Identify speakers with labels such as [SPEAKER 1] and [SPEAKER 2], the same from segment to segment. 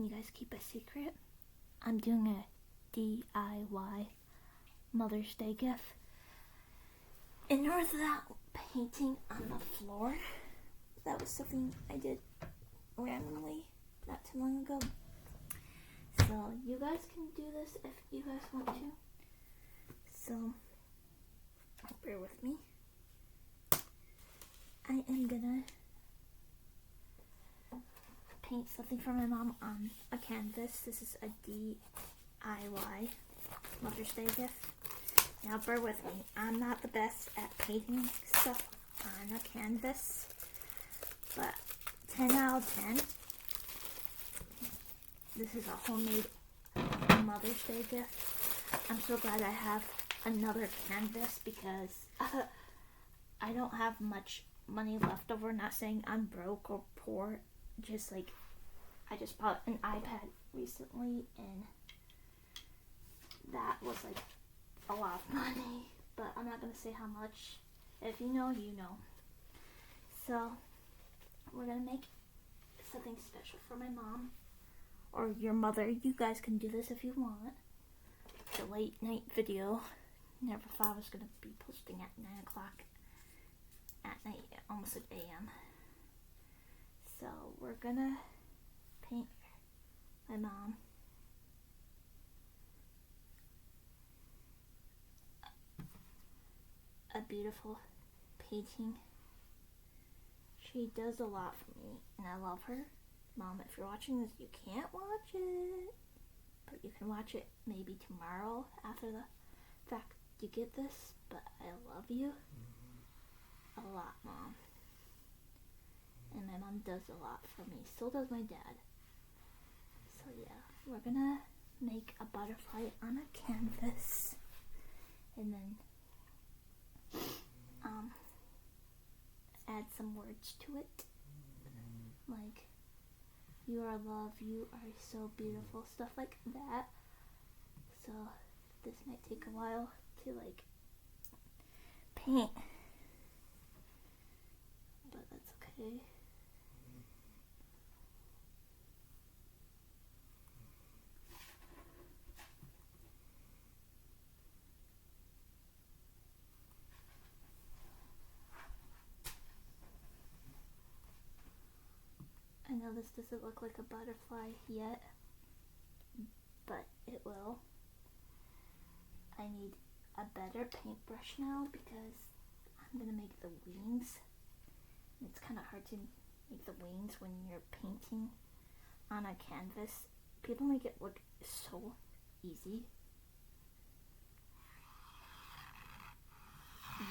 [SPEAKER 1] you guys keep a secret. I'm doing a DIY Mother's Day gift. In order to that painting on the floor, that was something I did randomly not too long ago. So you guys can do this if you guys want to. So bear with me. I am gonna paint something for my mom on a canvas. This is a DIY Mother's Day gift. Now bear with me. I'm not the best at painting stuff on a canvas, but 10 out of 10. This is a homemade Mother's Day gift. I'm so glad I have another canvas because I don't have much money left over. Not saying I'm broke or poor, just like I just bought an iPad recently and that was like a lot of money, but I'm not gonna say how much. If you know, you know. So we're gonna make something special for my mom or your mother. You guys can do this if you want. The late night video. Never thought I was gonna be posting at 9 o'clock at night, almost at AM. So we're gonna paint my mom a beautiful painting. She does a lot for me and I love her. Mom, if you're watching this, you can't watch it, but you can watch it maybe tomorrow after the fact you get this. But I love you a lot, Mom. And my mom does a lot for me. So does my dad. So yeah, we're gonna make a butterfly on a canvas and then add some words to it, like you are love, you are so beautiful, stuff like that. So this might take a while to like paint, but that's okay. I know this doesn't look like a butterfly yet, but it will. I need a better paintbrush now because I'm going to make the wings. It's kind of hard to make the wings when you're painting on a canvas. People make it look so easy,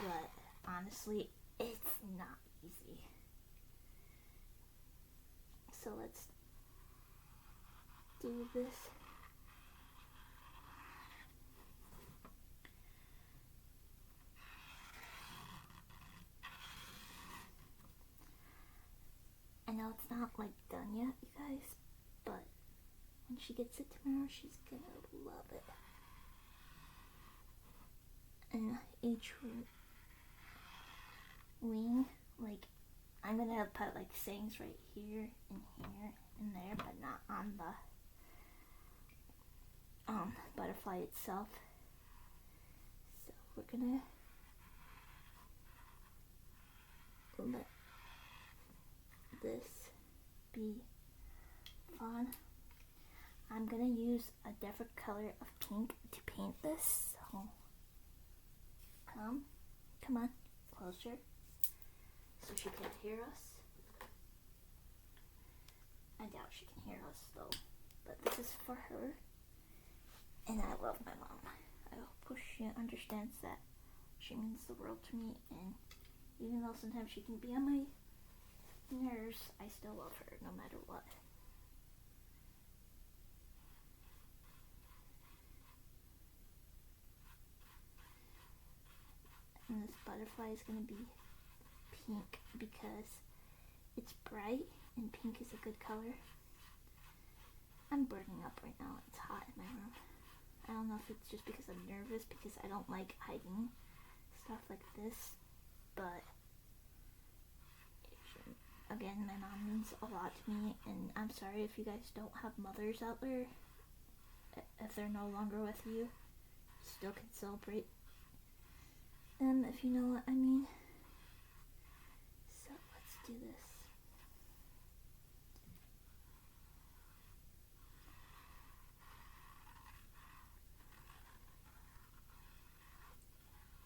[SPEAKER 1] but honestly, it's not easy. So let's do this. I know it's not like done yet, you guys, but when she gets it tomorrow, she's gonna love it. And each wing, like, I'm gonna put like sayings right here and there, but not on the butterfly itself. So we're gonna let this be fun. I'm gonna use a different color of pink to paint this. So come on, closer, so she can't hear us. I doubt she can hear us though, but this is for her. And I love my mom. I hope she understands that she means the world to me, and even though sometimes she can be on my nerves, I still love her no matter what. And this butterfly is going to be pink because it's bright and pink is a good color. I'm burning up right now. It's hot in my room. I don't know if it's just because I'm nervous, because I don't like hiding stuff like this, but it shouldn't Again, my mom means a lot to me, and I'm sorry if you guys don't have mothers out there. If they're no longer with you, still can celebrate them, if you know what I mean. So let's do this.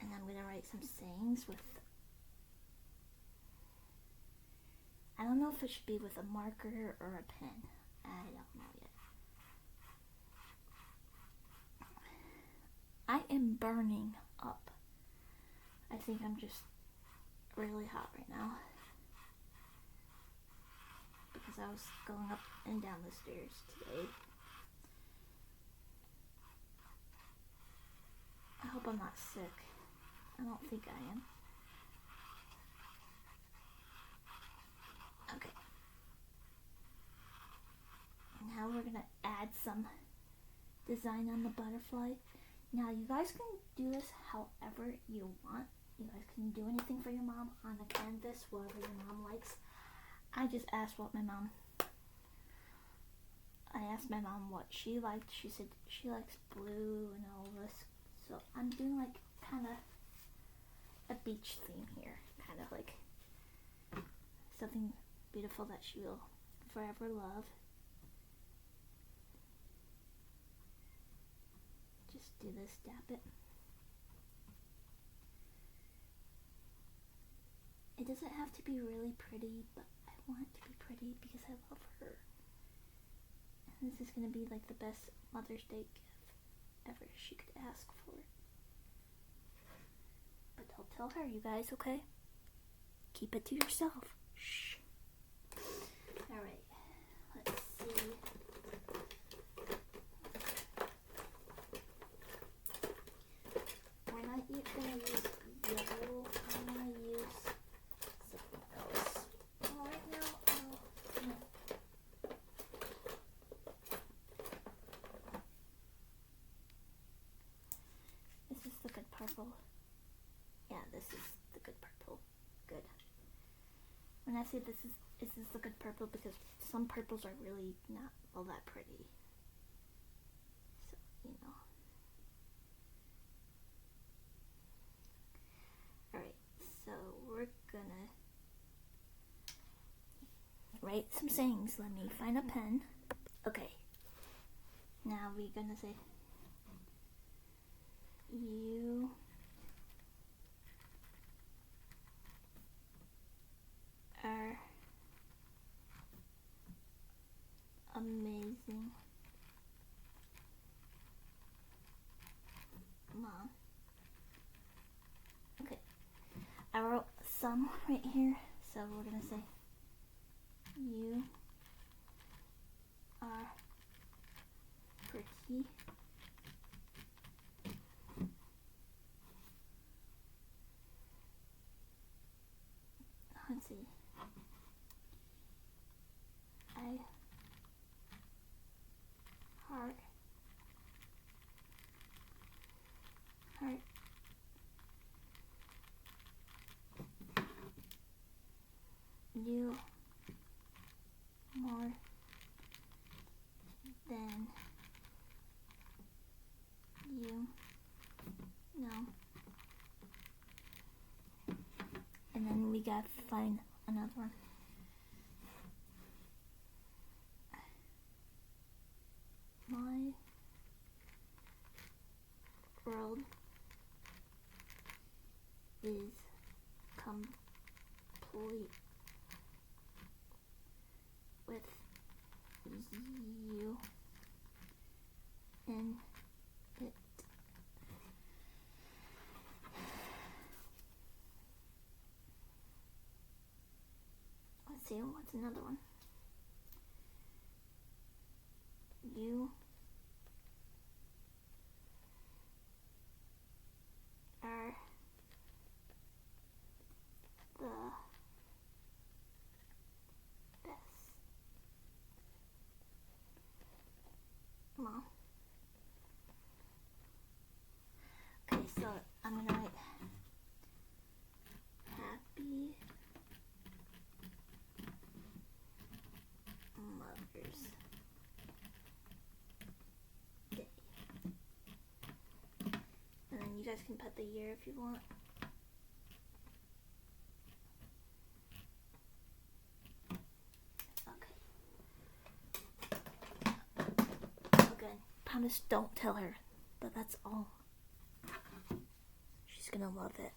[SPEAKER 1] And I'm gonna write some sayings with, I don't know if it should be with a marker or a pen. I don't know yet. I am burning up. I think I'm just really hot right now. Because I was going up and down the stairs today. I hope I'm not sick. I don't think I am. Okay. Now we're gonna add some design on the butterfly. Now you guys can do this however you want. You guys can do anything for your mom on the canvas, whatever your mom likes. I just asked what my mom, I asked my mom what she liked. She said she likes blue and all this. So I'm doing like kind of a beach theme here. Kind of like something beautiful that she will forever love. Just do this, dab it. It doesn't have to be really pretty, but I want it to be pretty because I love her. And this is going to be like the best Mother's Day gift ever she could ask for. But don't tell her, you guys, okay? Keep it to yourself. Shh. Alright, let's see. We're not going to use yellow. I'm going to use something else. Oh, right now, no. This is the good purple. Yeah, this is the good purple. Good. When I say this is the good purple, because some purples are really not all that pretty. So, you know. Alright, so we're gonna write some sayings. Let me find a pen. Okay. Now we're gonna say, you are amazing, Mom. Okay, I wrote some right here, so we're gonna say, you are pretty. Let's see. I heart you more than you know. And then we gotta find another one. My world is complete with you in it. Let's see, what's another one? You are the best Mom. Okay, so I'm gonna write happy Day. And then you guys can put the year if you want. Okay. Promise, don't tell her that that's all. She's gonna love it.